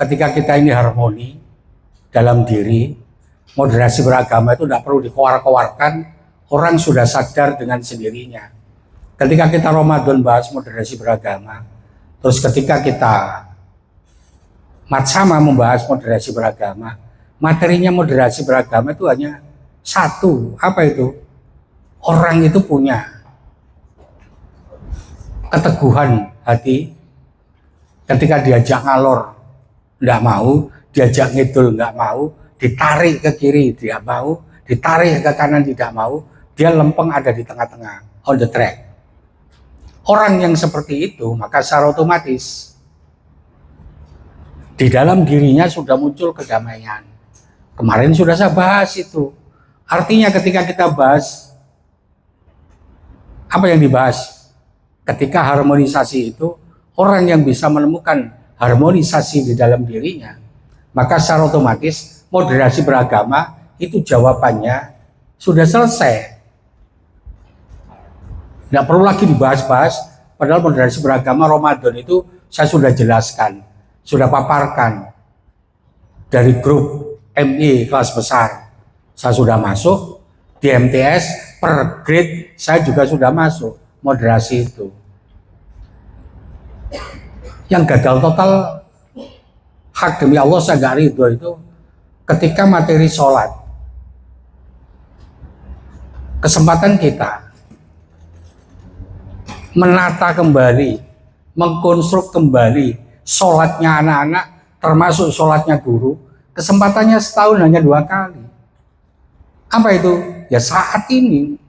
ketika kita ini harmoni dalam diri, moderasi beragama itu tidak perlu dikeluar-keluarkan, orang sudah sadar dengan sendirinya. Ketika kita Ramadan bahas moderasi beragama, terus ketika kita Matsama membahas moderasi beragama, materinya moderasi beragama itu hanya satu, apa itu? Orang itu punya keteguhan hati, ketika diajak ngalor tidak mau, diajak ngidul nggak mau, ditarik ke kiri tidak mau, ditarik ke kanan tidak mau, dia lempeng ada di tengah-tengah, on the track. Orang yang seperti itu maka secara otomatis di dalam dirinya sudah muncul kedamaian. Kemarin sudah saya bahas itu. Artinya ketika kita bahas, apa yang dibahas? Ketika harmonisasi itu, orang yang bisa menemukan harmonisasi di dalam dirinya, maka secara otomatis moderasi beragama itu jawabannya sudah selesai. Tidak perlu lagi dibahas-bahas, padahal moderasi beragama Ramadan itu saya sudah jelaskan, sudah paparkan dari grup MI kelas besar. Saya sudah masuk di MTS per grade, saya juga sudah masuk moderasi itu. Yang gagal total hak demi Allah saya gak ridho itu ketika materi sholat. Kesempatan kita menata kembali, mengkonstruk kembali sholatnya anak-anak, termasuk sholatnya guru, kesempatannya setahun hanya 2 kali. Apa itu? Ya saat ini,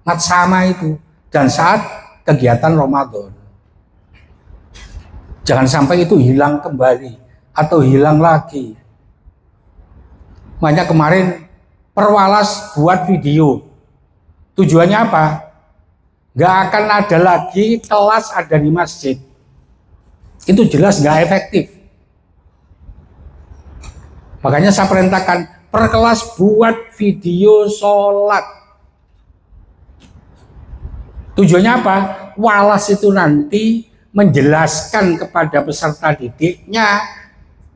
Matsama itu, dan saat kegiatan Ramadan. Jangan sampai itu hilang kembali, atau hilang lagi. Makanya kemarin Perwalas buat video. Tujuannya apa? Gak akan ada lagi kelas ada di masjid. Itu jelas gak efektif. Makanya saya perintahkan per kelas buat video sholat. Tujuannya apa? Walas itu nanti menjelaskan kepada peserta didiknya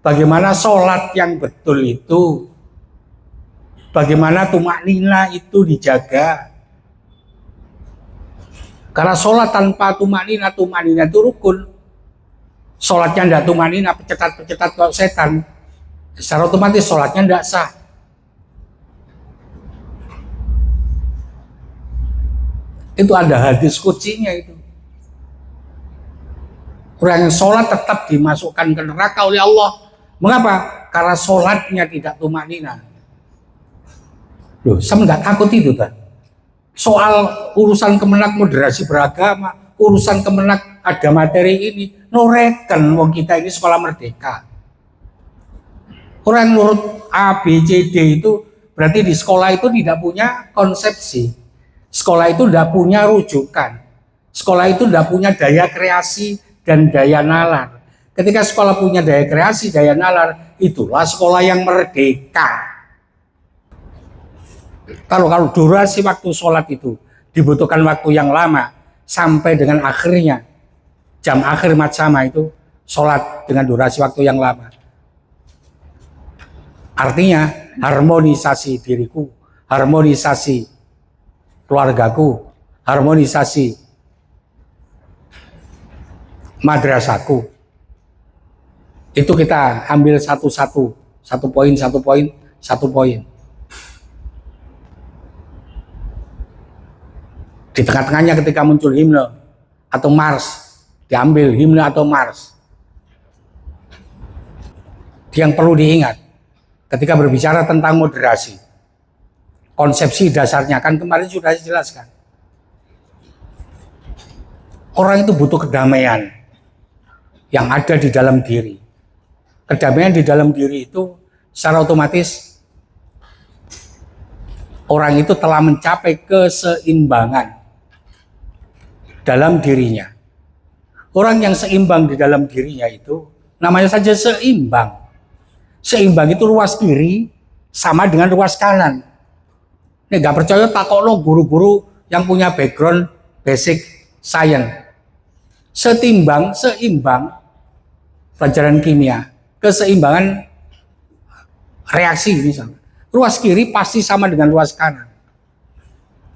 bagaimana sholat yang betul itu, bagaimana tumak nina itu dijaga. Karena sholat tanpa tumak nina itu rukun. Sholatnya tidak tumak nina, pecetat-pecetat kalau setan, secara otomatis sholatnya tidak sah. Itu ada hadis kuncinya itu. Orang yang sholat tetap dimasukkan ke neraka oleh Allah. Mengapa? Karena sholatnya tidak tumak nina. Loh, saya nggak takut itu kan? Soal urusan Kemenak moderasi beragama, urusan Kemenak ada materi ini, noreken wong kita ini sekolah merdeka. Orang yang nurut A, B, C, D itu berarti di sekolah itu tidak punya konsepsi. Sekolah itu tidak punya rujukan. Sekolah itu tidak punya daya kreasi dan daya nalar. Ketika sekolah punya daya kreasi, daya nalar, itulah sekolah yang merdeka. Kalau durasi waktu sholat itu dibutuhkan waktu yang lama sampai dengan akhirnya jam akhir Matsama itu sholat dengan durasi waktu yang lama. Artinya harmonisasi diriku, harmonisasi keluargaku, harmonisasi madrasahku. Itu kita ambil satu-satu, satu poin. Di tengah-tengahnya ketika muncul himne atau mars, diambil himne atau mars. Yang perlu diingat ketika berbicara tentang moderasi, konsepsi dasarnya kan kemarin sudah dijelaskan. Orang itu butuh kedamaian yang ada di dalam diri. Kedamaian di dalam diri itu secara otomatis orang itu telah mencapai keseimbangan dalam dirinya. Orang yang seimbang di dalam dirinya itu namanya saja seimbang. Seimbang itu ruas kiri sama dengan ruas kanan. Ini gak percaya takokno guru-guru yang punya background basic science. Seimbang pelajaran kimia. keseimbangan reaksi misalnya. Ruas kiri pasti sama dengan ruas kanan.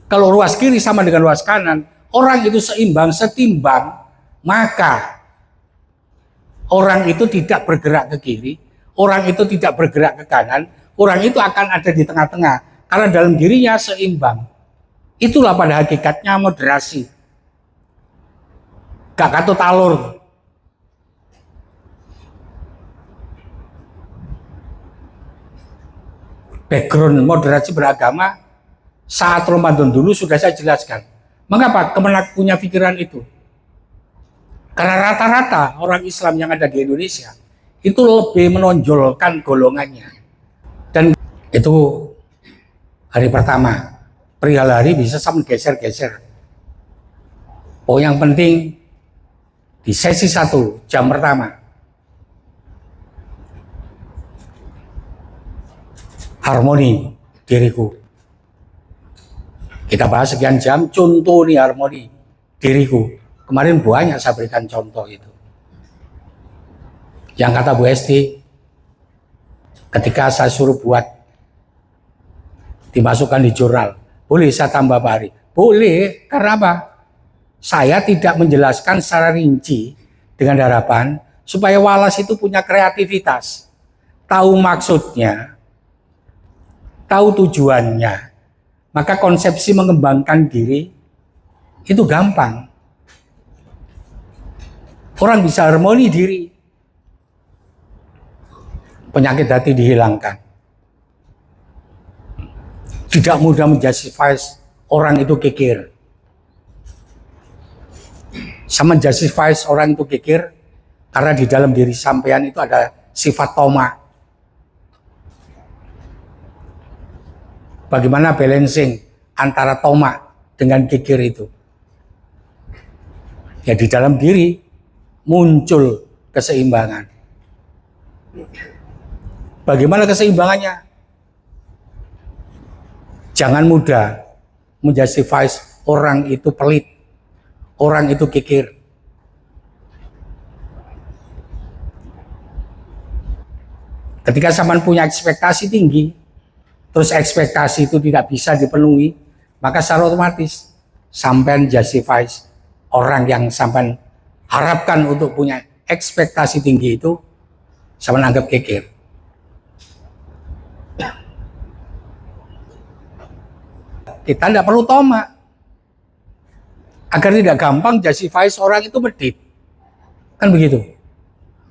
Kalau ruas kiri sama dengan ruas kanan, orang itu seimbang, setimbang, maka orang itu tidak bergerak ke kiri, orang itu tidak bergerak ke kanan, orang itu akan ada di tengah-tengah karena dalam dirinya seimbang. Itulah pada hakikatnya moderasi. Gak katut alur. Background moderasi beragama saat Ramadan dulu sudah saya jelaskan. Mengapa Kemenak punya pikiran itu? Karena rata-rata orang Islam yang ada di Indonesia itu lebih menonjolkan golongannya. Dan itu hari pertama. Perihal hari bisa sama geser-geser. Oh, yang penting di sesi 1 jam pertama harmoni diriku. Kita bahas sekian jam, contoh nih harmoni diriku. Kemarin banyak saya berikan contoh itu. Yang kata Bu Esti, ketika saya suruh buat, dimasukkan di jurnal, boleh saya tambah Pak Ari? Boleh, karena apa? Saya tidak menjelaskan secara rinci dengan harapan supaya Wallace itu punya kreativitas, tahu maksudnya, tahu tujuannya, maka konsepsi mengembangkan diri itu gampang. Orang bisa harmoni diri, penyakit hati dihilangkan. Tidak mudah menjustify orang itu kikir. Sama justify orang itu kikir karena di dalam diri sampean itu ada sifat toma. Bagaimana balancing antara toma dengan kikir itu? Ya di dalam diri muncul keseimbangan. Bagaimana keseimbangannya? Jangan mudah menjustify orang itu pelit, orang itu kikir. Ketika sampean punya ekspektasi tinggi, terus ekspektasi itu tidak bisa dipenuhi, maka secara otomatis sampean justify orang yang sampean harapkan untuk punya ekspektasi tinggi itu sampean anggap kikir. Kita tidak perlu toma agar tidak gampang justify orang itu medit, kan begitu.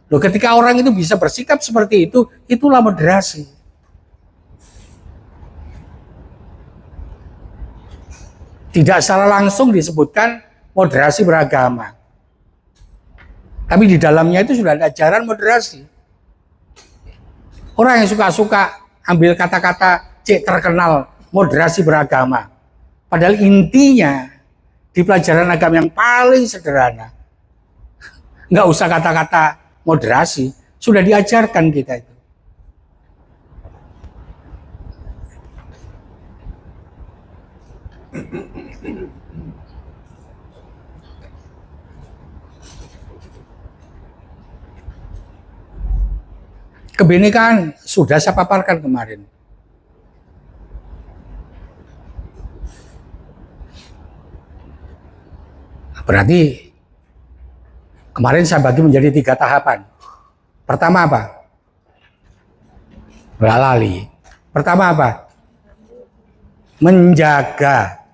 Loh, ketika orang itu bisa bersikap seperti itu, itulah moderasi. Tidak secara langsung disebutkan moderasi beragama, tapi di dalamnya itu sudah ada ajaran moderasi. Orang yang suka-suka ambil kata-kata cek terkenal moderasi beragama, padahal intinya di pelajaran agama yang paling sederhana, nggak usah kata-kata moderasi, sudah diajarkan kita itu. Kebinekaan sudah saya paparkan kemarin. Berarti kemarin saya bagi menjadi 3 tahapan. Pertama apa? Lali. Pertama apa? Menjaga,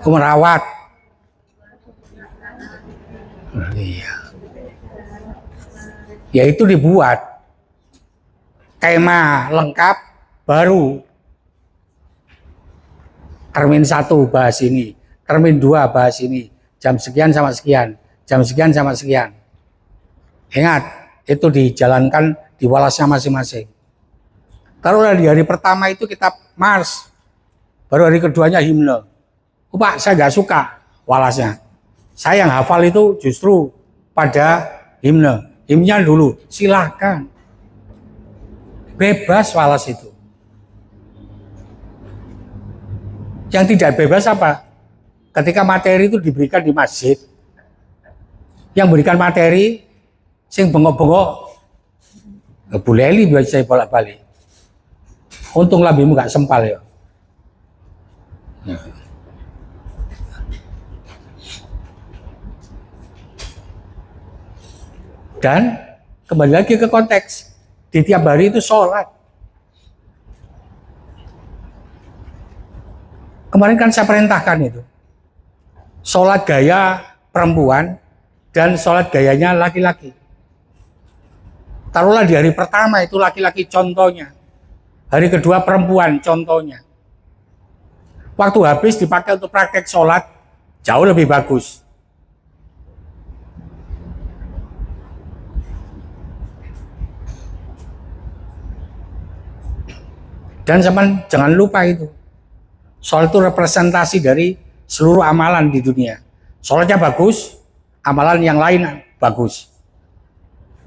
merawat. Iya. Yaitu dibuat tema lengkap baru. Termin 1 bahas ini, termin 2 bahas ini, jam sekian sama sekian, jam sekian sama sekian. Ingat, itu dijalankan di walasnya masing-masing. Taruhlah di hari pertama itu kita mars, baru hari keduanya himne. Oh, Pak, saya nggak suka walasnya. Saya yang hafal itu justru pada himne. Himnya dulu, silahkan. Bebas walas itu. Yang tidak bebas apa? Ketika materi itu diberikan di masjid, yang berikan materi Sing bengok-bengok, Bu Leli biasa saya bolak-balik. Untung lambimu gak sempal ya. Dan kembali lagi ke konteks, di tiap hari itu sholat. Kemarin kan saya perintahkan itu, sholat gaya perempuan dan sholat gayanya laki-laki. Taruhlah di hari pertama itu laki-laki contohnya, hari kedua perempuan contohnya. Waktu habis dipakai untuk praktek sholat jauh lebih bagus. Dan jangan lupa itu, sholat itu representasi dari seluruh amalan di dunia. Sholatnya bagus, amalan yang lain bagus.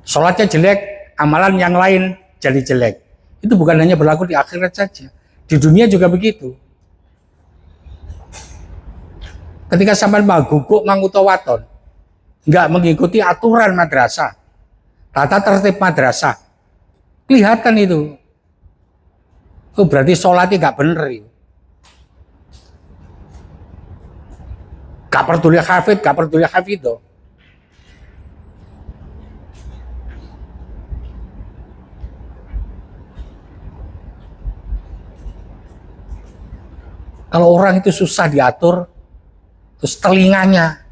Sholatnya jelek, amalan yang lain jadi jelek. Itu bukan hanya berlaku di akhirat saja, di dunia juga begitu. Ketika sampai maguguk mangutawaton, nggak mengikuti aturan madrasah, tata tertib madrasah, kelihatan itu. Oh, berarti sholatnya nggak bener itu. Gak peduli hafid, gak peduli hafidoh. Kalau orang itu susah diatur, terus telinganya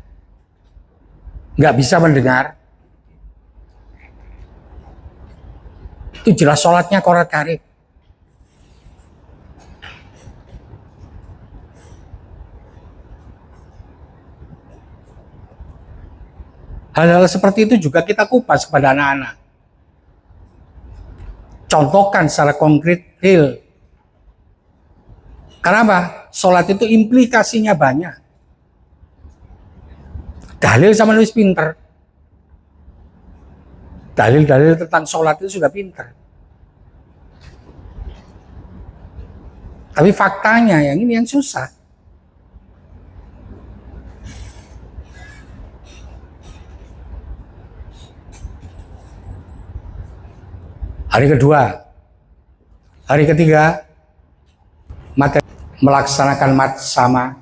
nggak bisa mendengar, itu jelas sholatnya koret-karit. Hal-hal seperti itu juga kita kupas kepada anak-anak. Contohkan secara konkret real. Karena apa? Sholat itu implikasinya banyak. Dalil sama nulis pinter. Dalil-dalil tentang sholat itu sudah pinter. Tapi faktanya yang ini yang susah. Hari kedua, hari ketiga, melaksanakan mat sama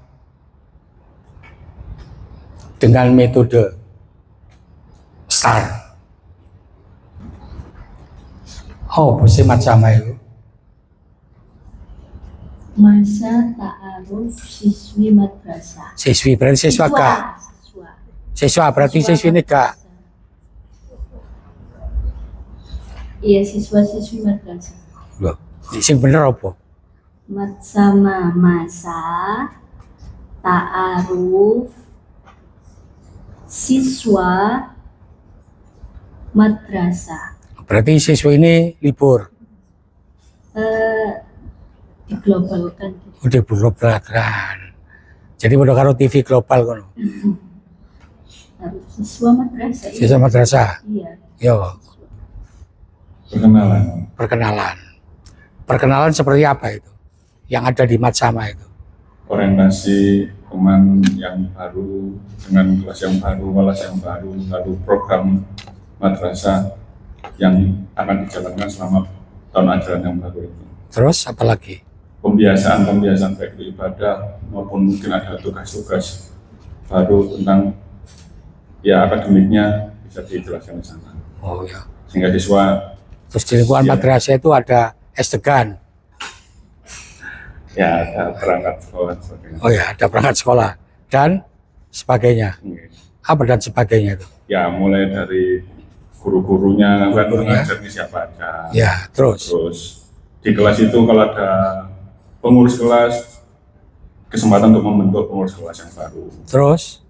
dengan metode STAR. Oh, bisa mat sama itu? Masa ta'aruf siswi madrasah. Siswi berarti siswa kak? Siswa berarti siswi ini kak? Iya, siswa-siswi madrasah. Loh, sing bener apa? Mat sama masa ta'aruf siswa madrasah. Berarti siswa ini libur? Diglobalkan. Udah diglobalkan. Jadi udah karo TV global kan? Harus siswa madrasah. Siswa madrasah? Iya. Yo. Perkenalan. Perkenalan seperti apa itu? Yang ada di Matsama itu? Orientasi teman yang baru dengan kelas yang baru, kelas yang baru, lalu program madrasah yang akan dijalankan selama tahun ajaran yang baru itu. Terus apa lagi? Pembiasaan baik itu ibadah maupun mungkin ada tugas-tugas baru tentang ya akademiknya bisa dijelaskan di sana. Oh ya. Sehingga siswa Terus di lingkungan madrasah itu ada S-Degan. ya ada perangkat sekolah sebagainya. Oh ya, ada perangkat sekolah dan sebagainya. Apa dan sebagainya itu? Ya mulai dari guru-gurunya, Guru-gurunya. ngajarnya siapa aja. Ya, terus Di kelas itu kalau ada pengurus kelas, kesempatan untuk membentuk pengurus kelas yang baru. terus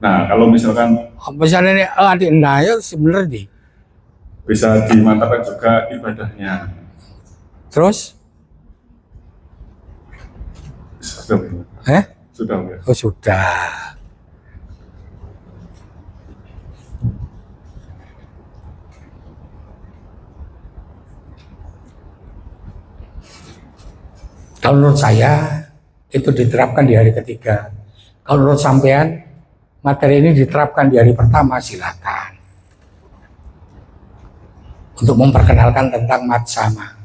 Nah kalau misalkan misalnya ini adik Nayo sebenarnya bisa dimantapkan juga ibadahnya. terus Sudah, sudah ya. oh sudah. Kalau menurut saya itu diterapkan di hari ketiga. Kalau menurut sampean materi ini diterapkan di hari pertama, silakan. Untuk memperkenalkan tentang matsama.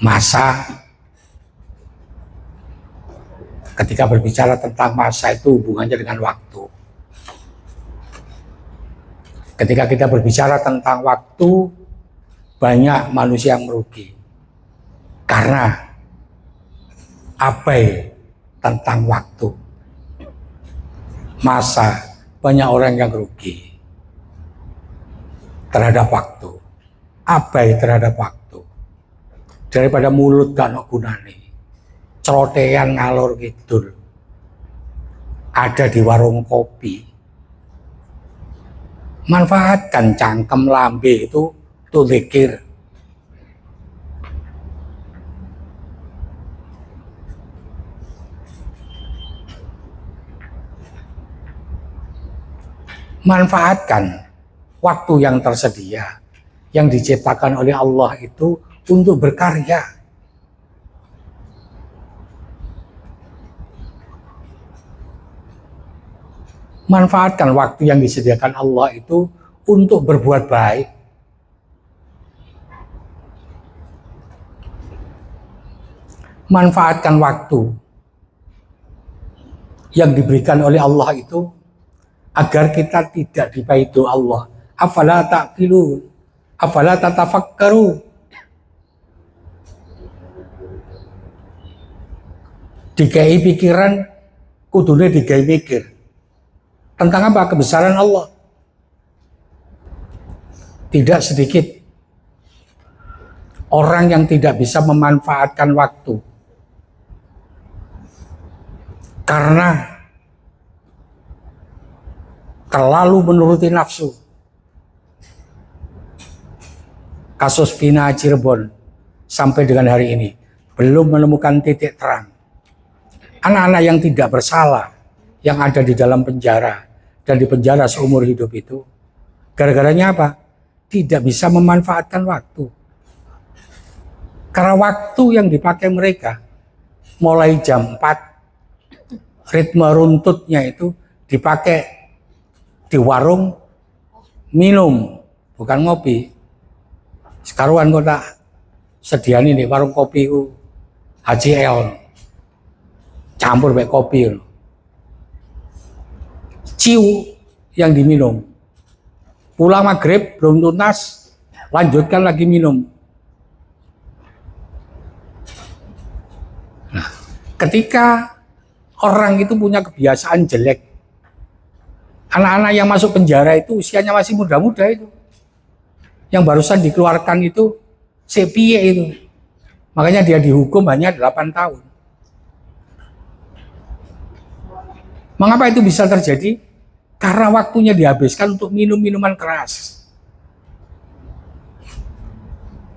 Masa, ketika berbicara tentang masa itu hubungannya dengan waktu. Ketika kita berbicara tentang waktu, banyak manusia yang merugi. Karena abai tentang waktu. Masa, banyak orang yang rugi terhadap waktu. Abai terhadap waktu. Daripada mulut gak ono gunane. Celotehan ngalor ngidul. Ada di warung kopi. Manfaatkan cangkem lambe itu untuk zikir. Manfaatkan waktu yang tersedia, yang diciptakan oleh Allah itu untuk berkarya. Manfaatkan waktu yang disediakan Allah itu untuk berbuat baik. Manfaatkan waktu yang diberikan oleh Allah itu agar kita tidak dipaidu Allah. Afala ta'qilun, afala tatafakkaru. Dikai pikiran, kudune dikai mikir. Tentang apa? Kebesaran Allah. Tidak sedikit orang yang tidak bisa memanfaatkan waktu karena terlalu menuruti nafsu. Kasus Vina Cirebon sampai dengan hari ini belum menemukan titik terang. Anak-anak yang tidak bersalah yang ada di dalam penjara dan di penjara seumur hidup itu gara-garanya apa? Tidak bisa memanfaatkan waktu. Karena waktu yang dipakai mereka mulai jam 4 ritme runtutnya itu dipakai di warung minum, bukan ngopi. Sekaruan kok tak sediani di warung kopi HCL campur pakai kopi. Ciu yang diminum. Pulang maghrib belum tuntas, lanjutkan lagi minum. Nah, ketika orang itu punya kebiasaan jelek, anak-anak yang masuk penjara itu usianya masih muda-muda itu. Yang barusan dikeluarkan itu sepiye itu. Makanya dia dihukum hanya 8 tahun. Mengapa itu bisa terjadi? Karena waktunya dihabiskan untuk minum minuman keras.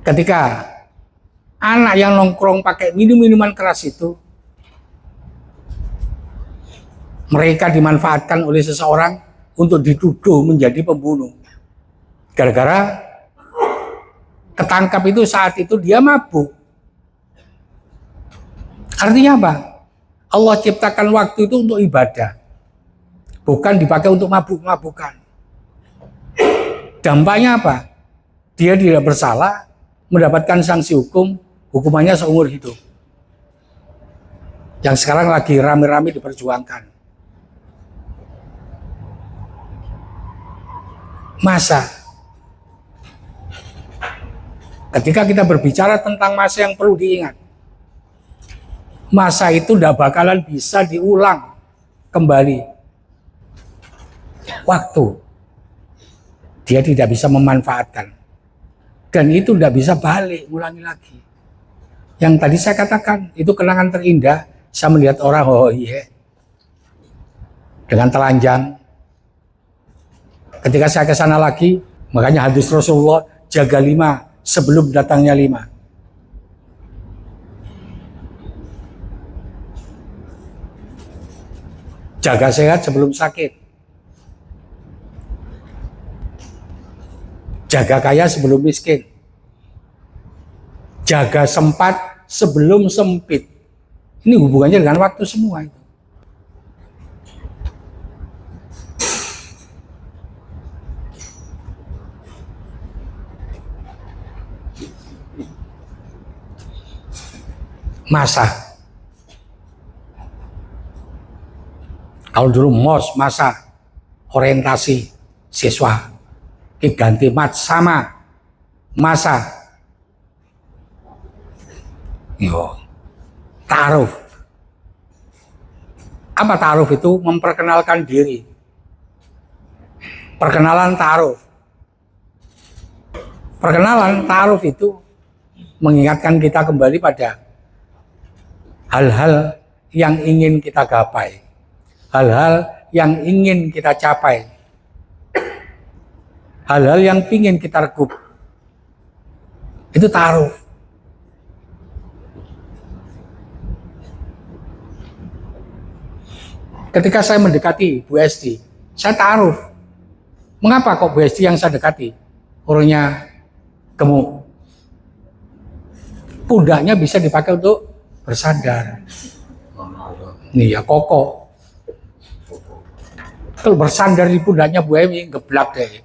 Ketika anak yang nongkrong pakai minum minuman keras itu, mereka dimanfaatkan oleh seseorang untuk dituduh menjadi pembunuh. Gara-gara ketangkap itu saat itu dia mabuk. Artinya apa? Allah ciptakan waktu itu untuk ibadah. Bukan dipakai untuk mabuk-mabukan. Dampaknya apa? Dia tidak bersalah, mendapatkan sanksi hukum, hukumannya seumur hidup. Yang sekarang lagi rame-rame diperjuangkan. Masa. Ketika kita berbicara tentang masa yang perlu diingat. Masa itu tidak bakalan bisa diulang kembali. Waktu dia tidak bisa memanfaatkan dan itu tidak bisa balik ulangi lagi. Yang tadi saya katakan itu kenangan terindah. Saya melihat orang iya dengan telanjang. Ketika saya ke sana lagi, makanya hadis Rasulullah, jaga 5 sebelum datangnya 5. Jaga sehat sebelum sakit. Jaga kaya sebelum miskin. Jaga sempat sebelum sempit. Ini hubungannya dengan waktu semua itu. masa. Kalau dulu MOS, masa orientasi siswa, diganti sama masa. Yo, ta'aruf. Apa ta'aruf itu? Memperkenalkan diri. Perkenalan ta'aruf. Perkenalan ta'aruf itu mengingatkan kita kembali pada hal-hal yang ingin kita gapai, hal-hal yang ingin kita capai, hal-hal yang ingin kita rekup. Itu ta'aruf. Ketika saya mendekati Bu Esti, saya ta'aruf. Mengapa kok Bu Esti yang saya dekati? Orangnya gemuk. Pundaknya bisa dipakai untuk bersandar. Nih ya kokoh. Kalau bersandar di pundaknya Bu Emi, geblak deh.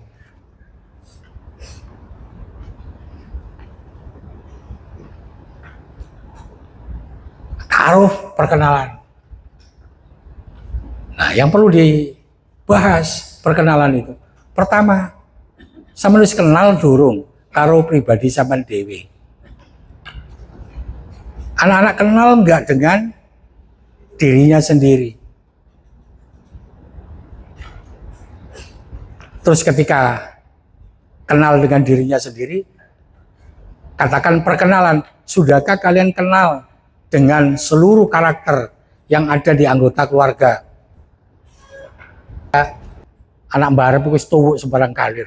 Ta'aruf, perkenalan. Nah, yang perlu dibahas perkenalan itu. Pertama, sama nulis kenal durung karo pribadi sampean dhewe. Anak-anak kenal enggak dengan dirinya sendiri. Terus ketika kenal dengan dirinya sendiri, katakan perkenalan, sudahkah kalian kenal dengan seluruh karakter yang ada di anggota keluarga? Anak mbarep wis tuwuk sembarang kalir.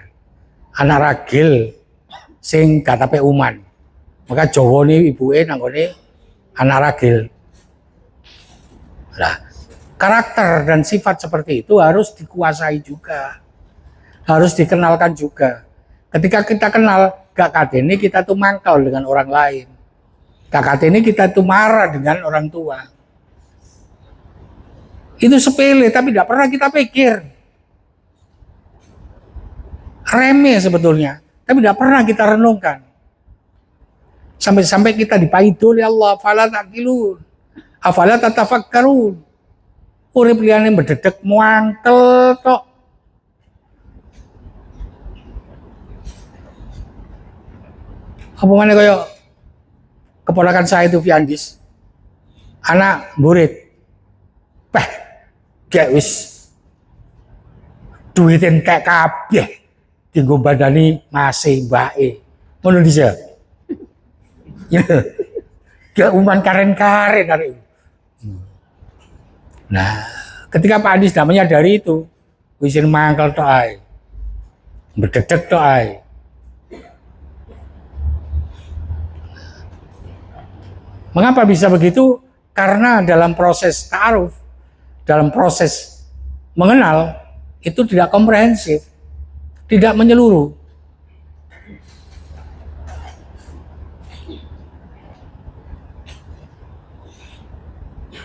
Anak ragil sing gak tape uman. Maka Jawa ini ibuke nanggone anak ragil. Nah, karakter dan sifat seperti itu harus dikuasai juga. Harus dikenalkan juga. Ketika kita kenal, gak kadene kita tuh mangkal dengan orang lain. Gak kadene kita tuh marah dengan orang tua. Itu sepele, tapi tidak pernah kita pikir. Remeh sebetulnya, tapi tidak pernah kita renungkan. Sampai-sampai kita dipaidul oleh Allah, afala taqilun, afala tatafakkarun. Urip liyane berdedek muangkel tok. Apa mana kaya keponakan saya itu Fiandis, anak murid, gak wis duit entek kabeh dienggo badani masih mbake. Ngono bisa. Ya. Gak uman karen-karen arek. Nah, ketika Pak Andi sudah menyadari itu, wis mangkel tok ae. Berdedek tok ae. Mengapa bisa begitu? Karena dalam proses ta'aruf, dalam proses mengenal, itu tidak komprehensif, tidak menyeluruh.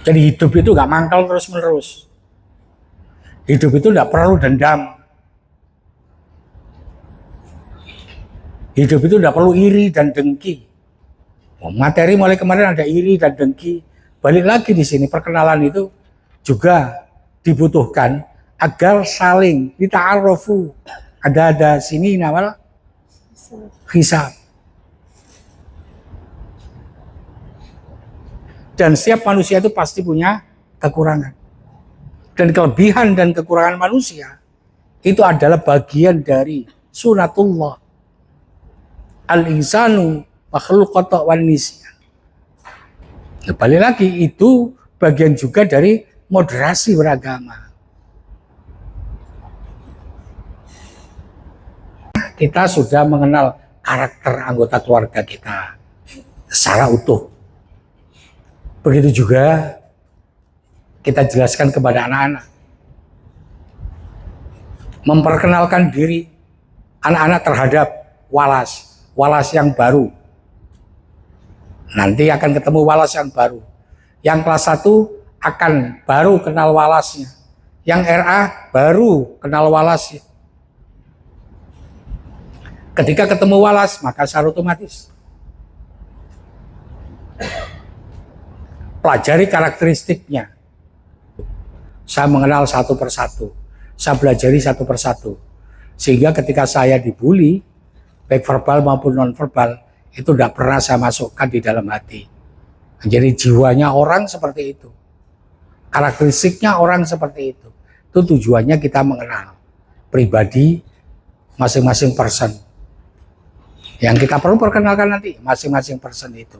Jadi hidup itu gak mangkal terus-menerus. Hidup itu tidak perlu dendam. Hidup itu tidak perlu iri dan dengki. Materi mulai kemarin ada iri dan dengki. Balik lagi di sini perkenalan itu juga dibutuhkan agar saling dita'arufu. Ada sini nawal hisab. Dan setiap manusia itu pasti punya kekurangan. Dan kelebihan dan kekurangan manusia itu adalah bagian dari sunatullah. Al-insanu makhluk kotok wan nisyan. Balik lagi itu bagian juga dari moderasi beragama. Kita sudah mengenal karakter anggota keluarga kita secara utuh. Begitu juga kita jelaskan kepada anak-anak. Memperkenalkan diri anak-anak terhadap walas yang baru. Nanti akan ketemu walas yang baru. Yang kelas 1 akan baru kenal walasnya. Yang RA baru kenal walasnya. Ketika ketemu walas, maka secara otomatis pelajari karakteristiknya. Saya mengenal satu persatu, saya pelajari satu persatu. Sehingga ketika saya dibully, baik verbal maupun non-verbal, itu tidak pernah saya masukkan di dalam hati. Jadi jiwanya orang seperti itu. Karakteristiknya orang seperti itu. Itu tujuannya kita mengenal pribadi masing-masing person. Yang kita perlu perkenalkan nanti, masing-masing person itu.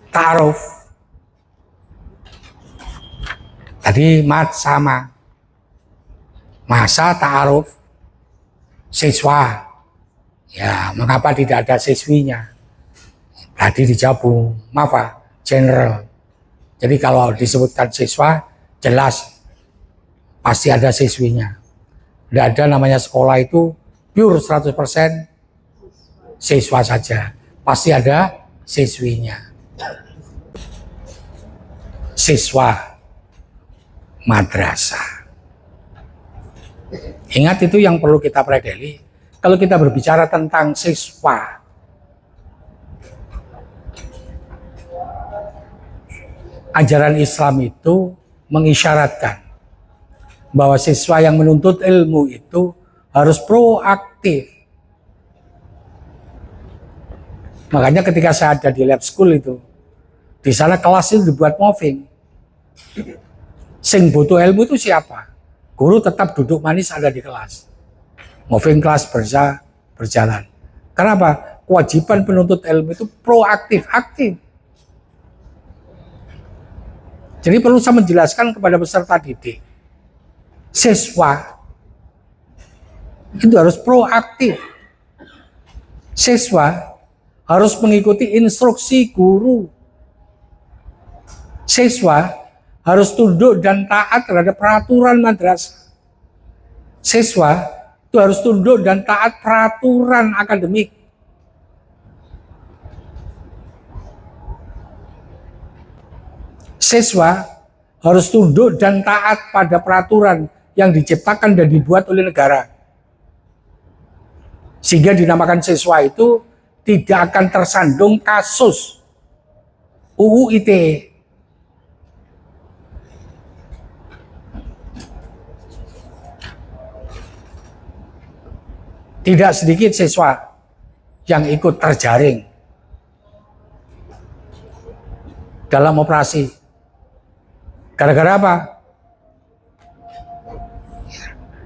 Ta'aruf. Tadi mat sama. Masa ta'aruf. Siswa. Ya, mengapa tidak ada siswinya? Tadi dijawab, maaf Pak, general. Jadi kalau disebutkan siswa, jelas pasti ada siswinya. Tidak ada namanya sekolah itu pure 100% siswa saja. Pasti ada siswinya. Siswa madrasah. Ingat itu yang perlu kita pelajari. Kalau kita berbicara tentang siswa, ajaran Islam itu mengisyaratkan bahwa siswa yang menuntut ilmu itu harus proaktif. Makanya ketika saya ada di lab school itu, di sana kelas itu dibuat moving. Sing butuh ilmu itu siapa? Guru tetap duduk manis ada di kelas. Moving kelas berjalan. Kenapa? Kewajiban penuntut ilmu itu proaktif, aktif. Jadi perlu saya menjelaskan kepada peserta didik. Siswa itu harus proaktif. Siswa harus mengikuti instruksi guru. Siswa harus tunduk dan taat terhadap peraturan madrasah. Siswa itu harus tunduk dan taat peraturan akademik. Siswa harus tunduk dan taat pada peraturan yang diciptakan dan dibuat oleh negara. Sehingga dinamakan siswa itu tidak akan tersandung kasus UU ITE. Tidak sedikit siswa yang ikut terjaring dalam operasi. Gara-gara apa?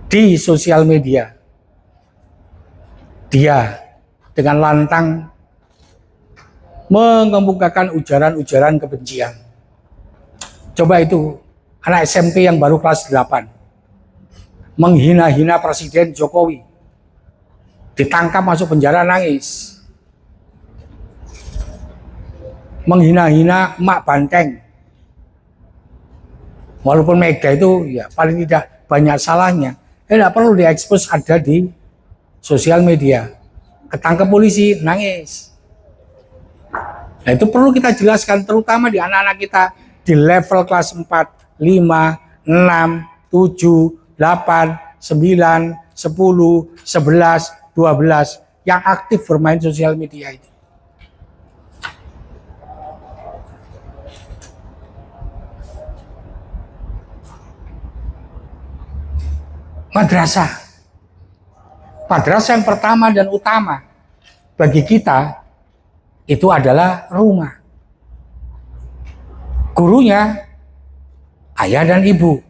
Di sosial media. Dia dengan lantang mengemukakan ujaran-ujaran kebencian. Coba itu, anak SMP yang baru kelas 8. Menghina-hina Presiden Jokowi. Ditangkap masuk penjara nangis. Menghina-hina Mak Banteng. Walaupun Mega itu ya paling tidak banyak salahnya. Tidak perlu diekspos ada di sosial media. Ketangkep polisi, nangis. Nah itu perlu kita jelaskan terutama di anak-anak kita di level kelas 4, 5, 6, 7, 8, 9, 10, 11, 12 yang aktif bermain sosial media itu. Madrasah. Madrasah yang pertama dan utama bagi kita itu adalah rumah. Gurunya ayah dan ibu.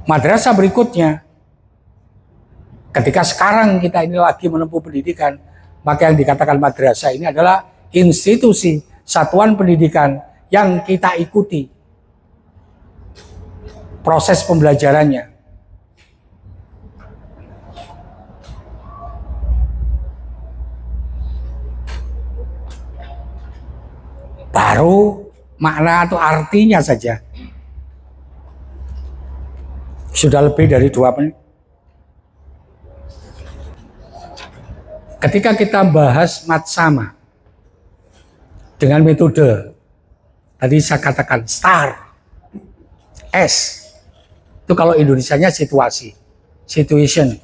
Madrasah berikutnya, ketika sekarang kita ini lagi menempuh pendidikan, maka yang dikatakan madrasah ini adalah institusi satuan pendidikan yang kita ikuti proses pembelajarannya. Baru makna atau artinya saja sudah lebih dari 2 menit. Ketika kita bahas matsama dengan metode tadi saya katakan STAR, S itu kalau Indonesianya situasi, situation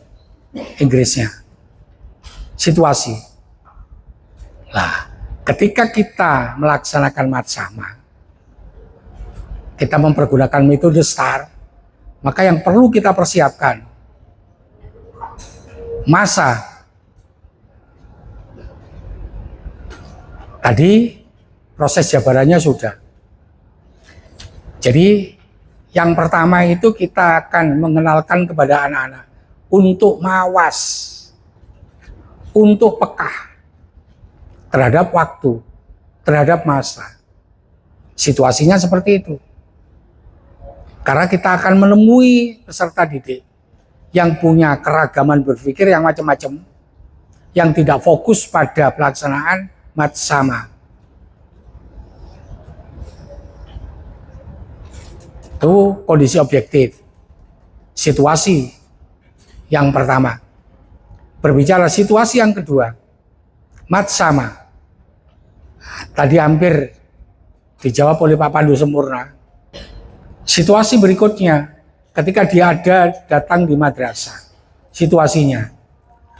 Inggrisnya situasi. Nah, Ketika kita melaksanakan matsama, kita mempergunakan metode STAR, maka yang perlu kita persiapkan masa. Tadi proses jabarannya sudah. Jadi yang pertama itu kita akan mengenalkan kepada anak-anak untuk mawas, untuk peka terhadap waktu, terhadap masa. Situasinya seperti itu. Karena kita akan menemui peserta didik yang punya keragaman berpikir yang macam-macam, yang tidak fokus pada pelaksanaan matsama. Itu kondisi objektif. Situasi yang pertama. Berbicara situasi yang kedua, matsama. Tadi hampir dijawab oleh Pak Pandu sempurna. Situasi berikutnya, ketika dia datang di madrasah, situasinya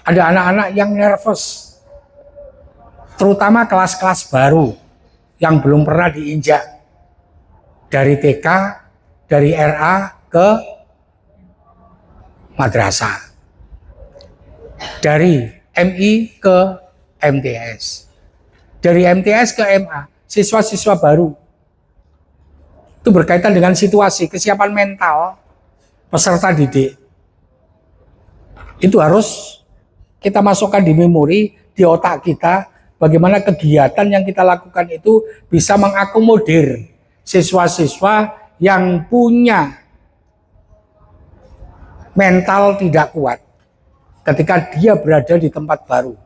ada anak-anak yang nervous, terutama kelas-kelas baru yang belum pernah diinjak dari TK, dari RA ke madrasah, dari MI ke MTS, dari MTS ke MA, siswa-siswa baru. Itu berkaitan dengan situasi, kesiapan mental peserta didik. Itu harus kita masukkan di memori, di otak kita, bagaimana kegiatan yang kita lakukan itu bisa mengakomodir siswa-siswa yang punya mental tidak kuat ketika dia berada di tempat baru.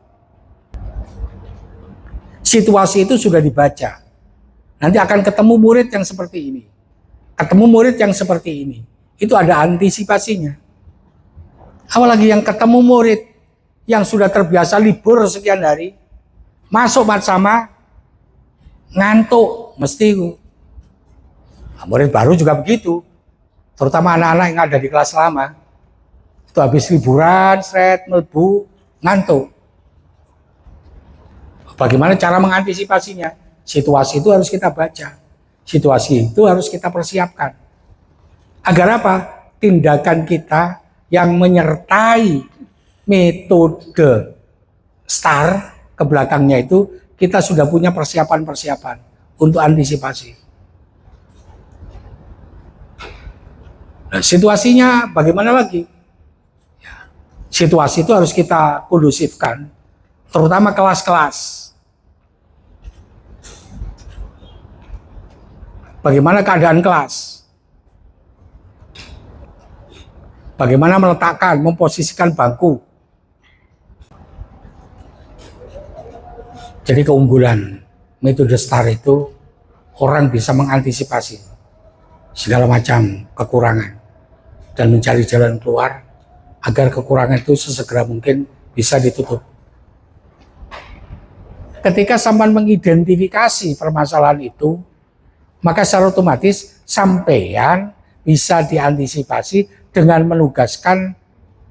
Situasi itu sudah dibaca. Nanti akan ketemu murid yang seperti ini. Ketemu murid yang seperti ini. Itu ada antisipasinya. Apalagi yang ketemu murid yang sudah terbiasa libur sekian hari, masuk matsama, ngantuk, mesti. Nah, murid baru juga begitu. Terutama anak-anak yang ada di kelas lama. Itu habis liburan, seret, mlebu, ngantuk. Bagaimana cara mengantisipasinya? Situasi itu harus kita baca. Situasi itu harus kita persiapkan. Agar apa? Tindakan kita yang menyertai metode STAR ke belakangnya itu kita sudah punya persiapan-persiapan untuk antisipasi. Nah, situasinya bagaimana lagi? Situasi itu harus kita kondusifkan, terutama kelas-kelas. Bagaimana keadaan kelas? Bagaimana meletakkan, memposisikan bangku? Jadi keunggulan metode STAR itu orang bisa mengantisipasi segala macam kekurangan dan mencari jalan keluar agar kekurangan itu sesegera mungkin bisa ditutup. Ketika sampean mengidentifikasi permasalahan itu, maka secara otomatis sampean bisa diantisipasi dengan menugaskan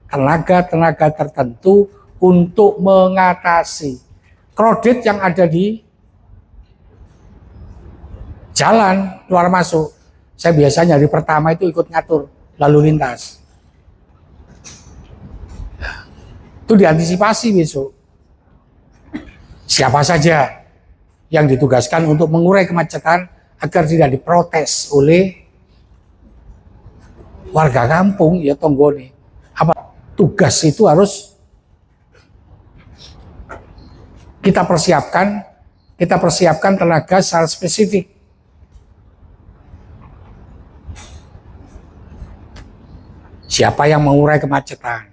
tenaga-tenaga tertentu untuk mengatasi kredit yang ada di jalan keluar masuk. Saya biasanya hari pertama itu ikut ngatur lalu lintas. Itu diantisipasi besok. Siapa saja yang ditugaskan untuk mengurai kemacetan agar tidak diprotes oleh warga kampung, ya tonggone. Apa tugas itu harus kita persiapkan tenaga secara spesifik. Siapa yang mengurai kemacetan?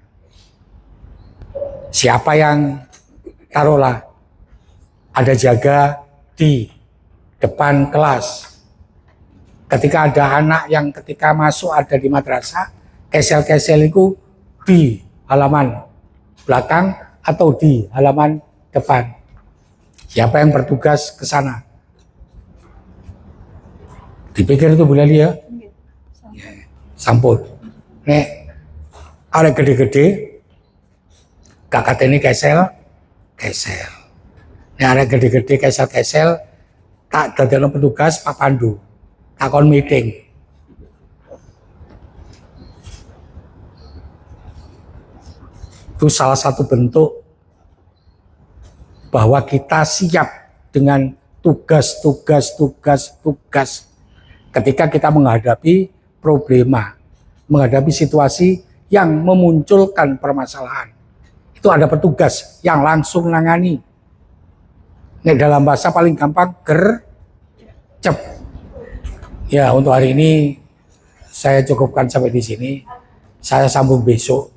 Siapa yang taruhlah ada jaga di depan kelas. Ketika ada anak yang ketika masuk ada di madrasah, kesel-kesel itu di halaman belakang atau di halaman depan. Siapa yang bertugas ke sana? Dipikir itu Bu Leli ya? Sampun. Nek ada gede-gede, kakak ini kesel. Nek arek gede-gede kesel-kesel tak dadekno petugas Pak Pandu. Takon meeting. Itu salah satu bentuk bahwa kita siap dengan tugas ketika kita menghadapi problema, menghadapi situasi yang memunculkan permasalahan. Itu ada petugas yang langsung nangani. Nek dalam bahasa paling gampang gercep. Ya, untuk hari ini saya cukupkan sampai di sini. Saya sambung besok.